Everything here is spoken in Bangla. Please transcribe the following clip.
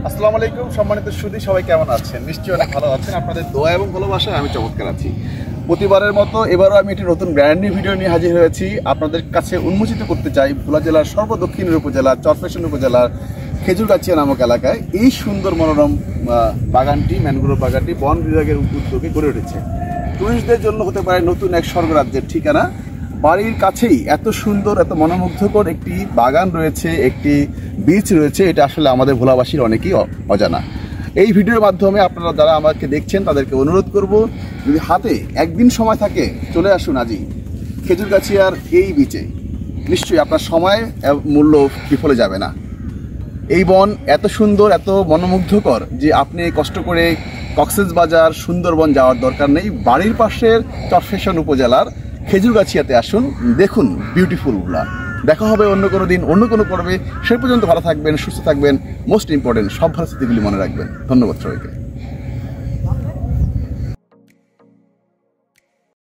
আসসালামু আলাইকুম সম্মানিত সুধী, সবাই কেমন আছেন? নিশ্চয়ই অনেক ভালো আছেন। আপনাদের দোয়া এবং ভালোবাসায় আমি চমৎকার আছি। প্রতিবারের মতো এবারও আমি একটি নতুন ব্র্যান্ড নিউ ভিডিও নিয়ে হাজির হয়েছি। আপনাদের কাছে উন্মোচিত করতে চাই ভোলা জেলার সর্বদক্ষিণের উপজেলা চরফ্যাশন উপজেলার খেজুরগাছিয়া নামক এলাকায় এই সুন্দর মনোরম বাগানটি, ম্যানগ্রোভ বাগানটি বন বিভাগের উদ্যোগে গড়ে উঠেছে। টুরিস্টদের জন্য হতে পারে নতুন এক স্বর্গরাজ্যের ঠিকানা। বাড়ির কাছেই এত সুন্দর, এত মনোমুগ্ধকর একটি বাগান রয়েছে, একটি বিচ রয়েছে, এটা আসলে আমাদের ভোলাবাসীর অনেকেই অজানা। এই ভিডিওর মাধ্যমে আপনারা যারা আমাকে দেখছেন তাদেরকে অনুরোধ করব, যদি হাতে একদিন সময় থাকে চলে আসুন আজই খেজুরগাছিয়ার এই বিচে। নিশ্চয়ই আপনার সময় মূল্য বিফলে যাবে না। এই বন এত সুন্দর, এত মনোমুগ্ধকর যে আপনি কষ্ট করে কক্সবাজার, সুন্দরবন যাওয়ার দরকার নেই। বাড়ির পাশের চরফ্যাশন উপজেলার খেজুরগাছিয়াতে আসুন, দেখুন বিউটিফুলগুলা। দেখা হবে অন্য কোনো দিন, অন্য কোনো পর্বে। সে পর্যন্ত ভালো থাকবেন, সুস্থ থাকবেন। মোস্ট ইম্পর্টেন্ট, সব ভালো স্মৃতিগুলি মনে রাখবেন। ধন্যবাদ সবাইকে।